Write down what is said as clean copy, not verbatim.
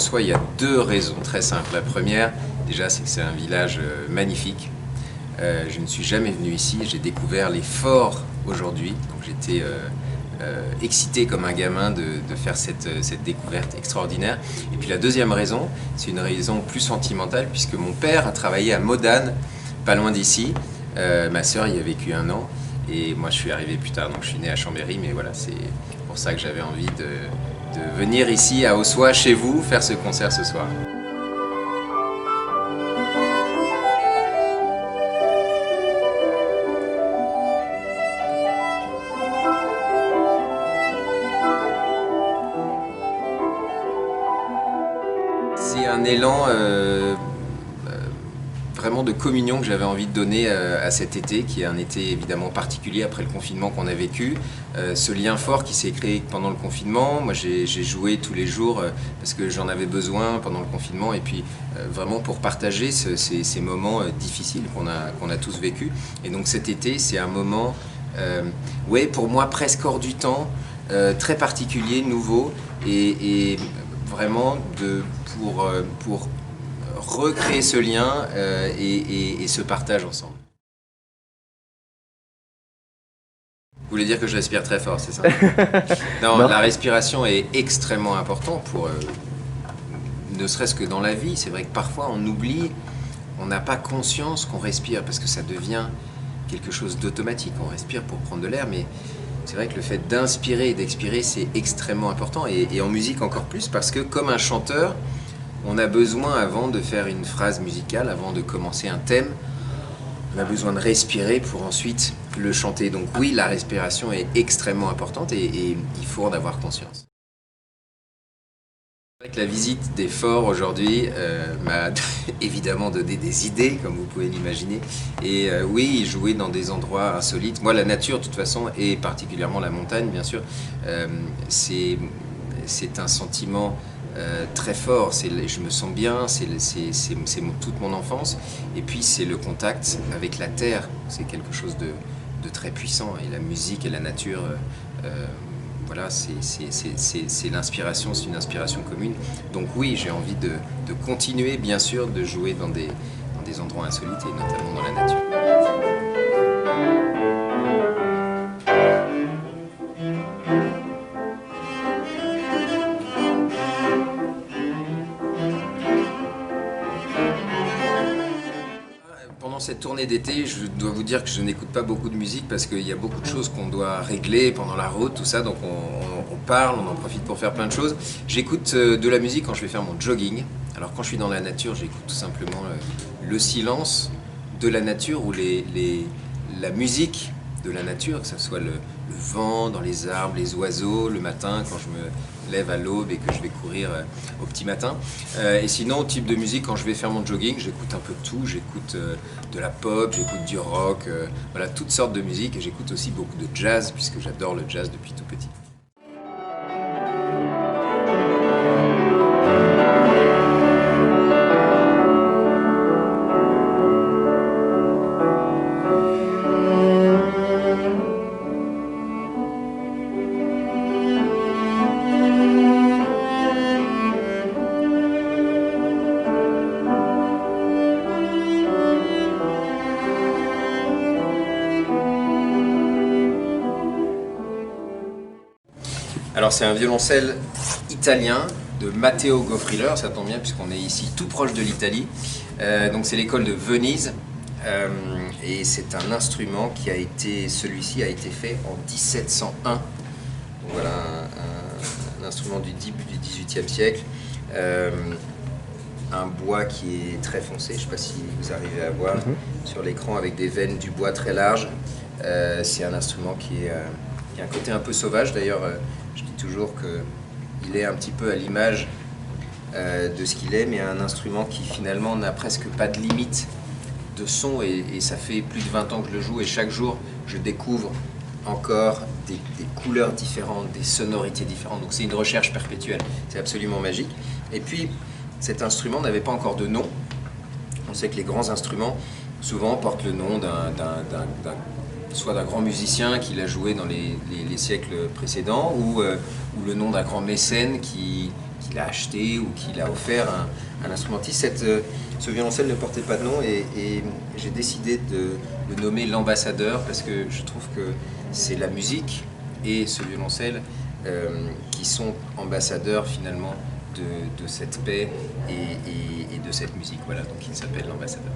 Ossois, il y a deux raisons très simples. La première, déjà, c'est que c'est un village magnifique. Je ne suis jamais venu ici, j'ai découvert les forts aujourd'hui. Donc j'étais excité comme un gamin de faire cette découverte extraordinaire. Et puis la deuxième raison, c'est une raison plus sentimentale, puisque mon père a travaillé à Modane, pas loin d'ici. Ma sœur y a vécu 1 an. Et moi, je suis arrivé plus tard, donc je suis né à Chambéry, mais voilà, c'est pour ça que j'avais envie de venir ici à Ossois, chez vous, faire ce concert ce soir. C'est un élan vraiment de communion que j'avais envie de donner à cet été, qui est un été évidemment particulier après le confinement qu'on a vécu. Ce lien fort qui s'est créé pendant le confinement. Moi j'ai joué tous les jours parce que j'en avais besoin pendant le confinement, et puis vraiment pour partager ces moments difficiles qu'on a tous vécu. Et donc cet été, c'est un moment, ouais, pour moi presque hors du temps, très particulier, nouveau, et vraiment pour recréer ce lien et ce partage ensemble. Vous voulez dire que je respire très fort, c'est ça? Non, la respiration est extrêmement importante pour, ne serait-ce que dans la vie. C'est vrai que parfois on oublie, on n'a pas conscience qu'on respire parce que ça devient quelque chose d'automatique. On respire pour prendre de l'air, mais c'est vrai que le fait d'inspirer et d'expirer, c'est extrêmement important, et en musique encore plus, parce que comme un chanteur, on a besoin, avant de faire une phrase musicale, avant de commencer un thème, on a besoin de respirer pour ensuite le chanter. Donc oui, la respiration est extrêmement importante, et il faut en avoir conscience. C'est vrai que la visite des forts aujourd'hui m'a évidemment donné des idées, comme vous pouvez l'imaginer. Et oui, jouer dans des endroits insolites. Moi, la nature, de toute façon, et particulièrement la montagne, bien sûr, c'est un sentiment très fort. Je me sens bien, c'est toute mon enfance. Et puis, c'est le contact avec la terre. C'est quelque chose de très puissant. Et la musique et la nature... voilà, c'est l'inspiration, c'est une inspiration commune. Donc oui, j'ai envie de continuer, bien sûr, de jouer dans des endroits insolites, et notamment dans la nature. Pendant cette tournée d'été, je dois vous dire que je n'écoute pas beaucoup de musique parce qu'il y a beaucoup de choses qu'on doit régler pendant la route, tout ça, donc on parle, on en profite pour faire plein de choses. J'écoute de la musique quand je vais faire mon jogging. Alors quand je suis dans la nature, j'écoute tout simplement le silence de la nature, ou la musique de la nature, que ce soit le vent dans les arbres, les oiseaux, le matin quand je me lève à l'aube et que je vais courir au petit matin. Et sinon, type de musique, quand je vais faire mon jogging, j'écoute un peu de tout. J'écoute de la pop, j'écoute du rock, voilà, toutes sortes de musique. Et j'écoute aussi beaucoup de jazz, puisque j'adore le jazz depuis tout petit. Alors c'est un violoncelle italien de Matteo Goffriller, ça tombe bien puisqu'on est ici tout proche de l'Italie. Donc c'est l'école de Venise, et c'est un instrument qui a été, celui-ci a été fait en 1701. Donc voilà, un instrument du début du XVIIIe siècle. Un bois qui est très foncé, je ne sais pas si vous arrivez à voir sur l'écran, avec des veines du bois très larges. C'est un instrument qui a un côté un peu sauvage. D'ailleurs, je dis toujours qu'il est un petit peu à l'image de ce qu'il est, mais un instrument qui finalement n'a presque pas de limite de son, et ça fait plus de 20 ans que je le joue, et chaque jour je découvre encore des couleurs différentes, des sonorités différentes. Donc c'est une recherche perpétuelle, c'est absolument magique. Et puis cet instrument n'avait pas encore de nom. On sait que les grands instruments souvent portent le nom soit d'un grand musicien qui l'a joué dans les siècles précédents, ou le nom d'un grand mécène qui qu'il a acheté ou qu'il a offert à un instrumentiste. Ce violoncelle ne portait pas de nom et j'ai décidé de le nommer l'ambassadeur parce que je trouve que c'est la musique et ce violoncelle qui sont ambassadeurs finalement de cette paix et de cette musique. Voilà, donc il s'appelle l'ambassadeur.